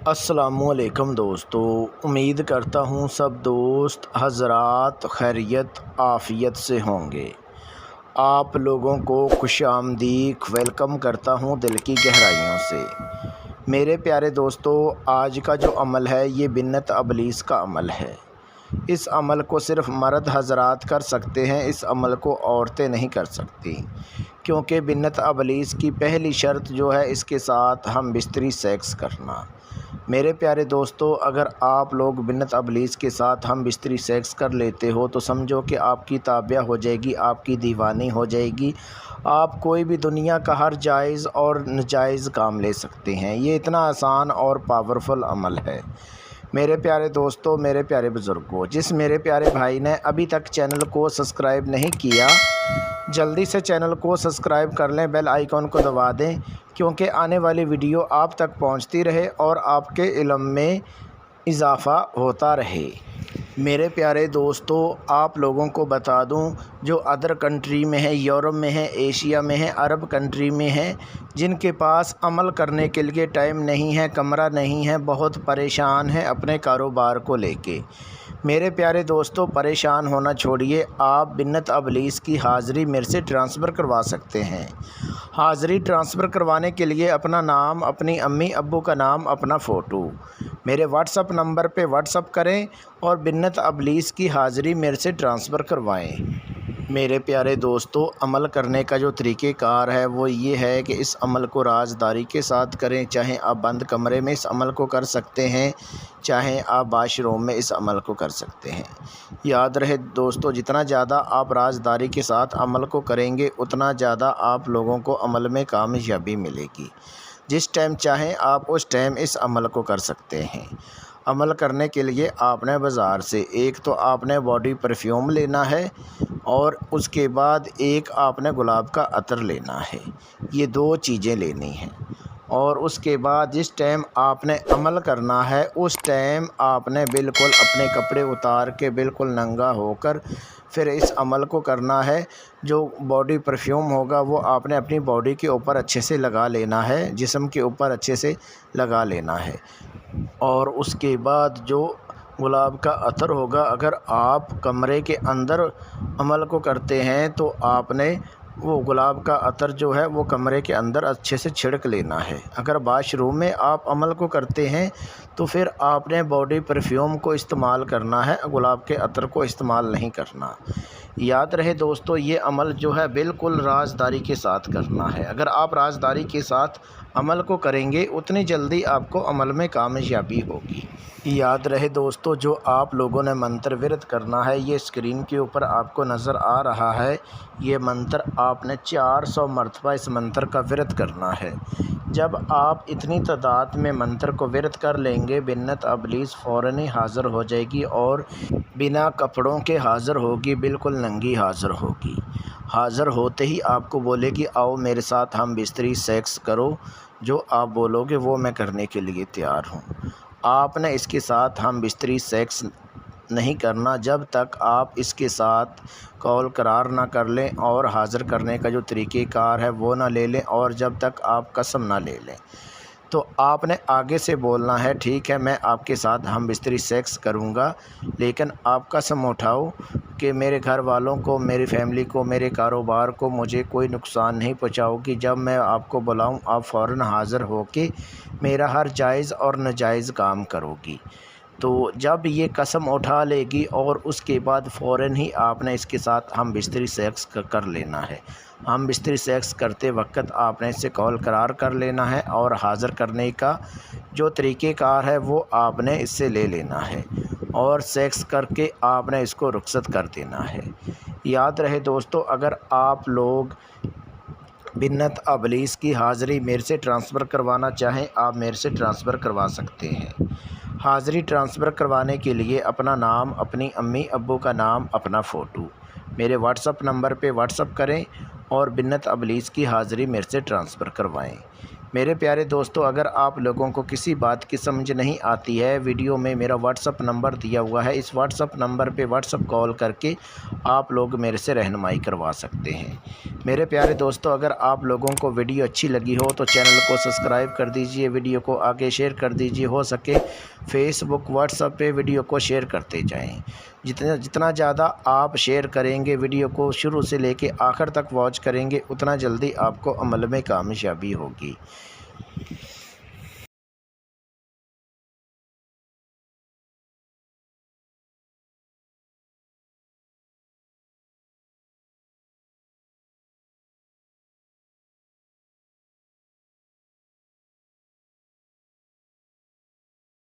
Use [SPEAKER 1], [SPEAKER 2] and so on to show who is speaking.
[SPEAKER 1] अस्सलामुअलैकुम दोस्तों, उम्मीद करता हूँ सब दोस्त हज़रात खैरियत आफ़ियत से होंगे। आप लोगों को खुशामदीद वेलकम करता हूँ दिल की गहराइयों से। मेरे प्यारे दोस्तों, आज का जो अमल है ये बिन्नत अबलीस का अमल है। इस अमल को सिर्फ़ मर्द हज़रात कर सकते हैं, इस अमल को औरतें नहीं कर सकती, क्योंकि बिन्नत अबलीस की पहली शर्त जो है इसके साथ हम बिस्तरी सेक्स करना। मेरे प्यारे दोस्तों, अगर आप लोग बिन्नत अबलीस के साथ हम बिस्तरी सेक्स कर लेते हो तो समझो कि आपकी ताबिया हो जाएगी, आपकी दीवानी हो जाएगी। आप कोई भी दुनिया का हर जायज़ और नाजायज़ काम ले सकते हैं। ये इतना आसान और पावरफुल अमल है। मेरे प्यारे दोस्तों, मेरे प्यारे बुज़ुर्गों, जिस मेरे प्यारे भाई ने अभी तक चैनल को सब्सक्राइब नहीं किया, जल्दी से चैनल को सब्सक्राइब कर लें, बेल आइकॉन को दबा दें, क्योंकि आने वाली वीडियो आप तक पहुंचती रहे और आपके इल्म में इजाफ़ा होता रहे। मेरे प्यारे दोस्तों, आप लोगों को बता दूं, जो अदर कंट्री में है, यूरोप में है, एशिया में है, अरब कंट्री में है, जिनके पास अमल करने के लिए टाइम नहीं है, कमरा नहीं है, बहुत परेशान है अपने कारोबार को लेके। मेरे प्यारे दोस्तों, परेशान होना छोड़िए, आप बिन्नत अबलीस की हाज़िरी मेरे से ट्रांसफ़र करवा सकते हैं। हाज़िरी ट्रांसफ़र करवाने के लिए अपना नाम, अपनी अम्मी अब्बू का नाम, अपना फ़ोटो मेरे व्हाट्सअप नंबर पे व्हाट्सअप करें और बिन्नत अबलीस की हाज़िरी मेरे से ट्रांसफ़र करवाएं। मेरे प्यारे दोस्तों, अमल करने का जो तरीक़ेकार है वो ये है कि इस अमल को राज़दारी के साथ करें। चाहे आप बंद कमरे में इस अमल को कर सकते हैं, चाहे आप वाशरूम में इस अमल को कर सकते हैं। याद रहे दोस्तों, जितना ज़्यादा आप राज़दारी के साथ अमल को करेंगे उतना ज़्यादा आप लोगों को अमल में कामयाबी मिलेगी। जिस टाइम चाहें आप उस टाइम इस अमल को कर सकते हैं। अमल करने के लिए आपने बाज़ार से एक तो आपने बॉडी परफ्यूम लेना है और उसके बाद एक आपने गुलाब का अतर लेना है। ये दो चीज़ें लेनी हैं। और उसके बाद जिस टाइम आपने अमल करना है उस टाइम आपने बिल्कुल अपने कपड़े उतार के बिल्कुल नंगा होकर फिर इस अमल को करना है। जो बॉडी परफ्यूम होगा वो आपने अपनी बॉडी के ऊपर अच्छे से लगा लेना है, जिस्म के ऊपर अच्छे से लगा लेना है। और उसके बाद जो गुलाब का अतर होगा, अगर आप कमरे के अंदर अमल को करते हैं तो आपने वो गुलाब का अतर जो है वो कमरे के अंदर अच्छे से छिड़क लेना है। अगर वाशरूम में आप अमल को करते हैं तो फिर आपने बॉडी परफ्यूम को इस्तेमाल करना है, गुलाब के अतर को इस्तेमाल नहीं करना। याद रहे दोस्तों, ये अमल जो है बिल्कुल राज़दारी के साथ करना है। अगर आप राज़दारी के साथ अमल को करेंगे उतनी जल्दी आपको अमल में कामयाबी होगी। याद रहे दोस्तों, जो आप लोगों ने मंत्र विरत करना है ये स्क्रीन के ऊपर आपको नज़र आ रहा है। ये मंत्र आपने 400 मरतबा इस मंत्र का विरत करना है। जब आप इतनी तादाद में मंत्र को विरत कर लेंगे, बिन्नत अबलीस फ़ौरन ही हाज़िर हो जाएगी और बिना कपड़ों के हाज़िर होगी, बिल्कुल नंगी हाज़िर होगी। हाज़िर होते ही आपको बोलेगी, आओ मेरे साथ हम बिस्तरी सेक्स करो। जो आप बोलोगे वो मैं करने के लिए तैयार हूँ। आपने इसके साथ हम बिस्तरी सेक्स नहीं करना जब तक आप इसके साथ कौल करार ना कर लें और हाज़िर करने का जो तरीक़ेकार है वो ना ले लें, और जब तक आप कसम ना ले लें। तो आपने आगे से बोलना है, ठीक है मैं आपके साथ हम बिस्तरी सेक्स करूँगा, लेकिन आप कसम उठाओ कि मेरे घर वालों को, मेरी फैमिली को, मेरे कारोबार को मुझे कोई नुकसान नहीं पहुँचाओगी। जब मैं आपको बुलाऊँ आप फ़ौरन हाज़िर होके मेरा हर जायज़ और नाजायज़ काम करोगी। तो जब ये कसम उठा लेगी और उसके बाद फ़ौरन ही आपने इसके साथ हम बिस्तरी सेक्स कर लेना है। हम बिस्तरी सेक्स करते वक्त आपने इससे कौल करार कर लेना है और हाज़िर करने का जो तरीक़ेकार है वो आपने इससे ले लेना है और सेक्स करके आपने इसको रुखसत कर देना है। याद रहे दोस्तों, अगर आप लोग बिन्नत अबलीस की हाज़िरी मेरे से ट्रांसफ़र करवाना चाहें, आप मेरे से ट्रांसफ़र करवा सकते हैं। हाज़िरी ट्रांसफ़र करवाने के लिए अपना नाम, अपनी अम्मी अब्बू का नाम, अपना फ़ोटो मेरे व्हाट्सअप नंबर पे व्हाट्सअप करें और बिन्नत अबलीस की हाज़िरी मेरे से ट्रांसफ़र करवाएं। میرے پیارے دوستو، اگر آپ لوگوں کو کسی بات کی سمجھ نہیں آتی ہے، ویڈیو میں میرا واٹس اپ نمبر دیا ہوا ہے، اس واٹس اپ نمبر پہ واٹس اپ کال کر کے آپ لوگ میرے سے رہنمائی کروا سکتے ہیں۔ میرے پیارے دوستو، اگر آپ لوگوں کو ویڈیو اچھی لگی ہو تو چینل کو سبسکرائب کر دیجئے، ویڈیو کو آگے شیئر کر دیجئے، ہو سکے فیس بک واٹس اپ پہ ویڈیو کو شیئر کرتے جائیں۔ جتنا زیادہ آپ شیئر کریں گے، ویڈیو کو شروع سے لے کے آخر تک واچ کریں گے، اتنا جلدی آپ کو عمل میں کامیابی ہوگی۔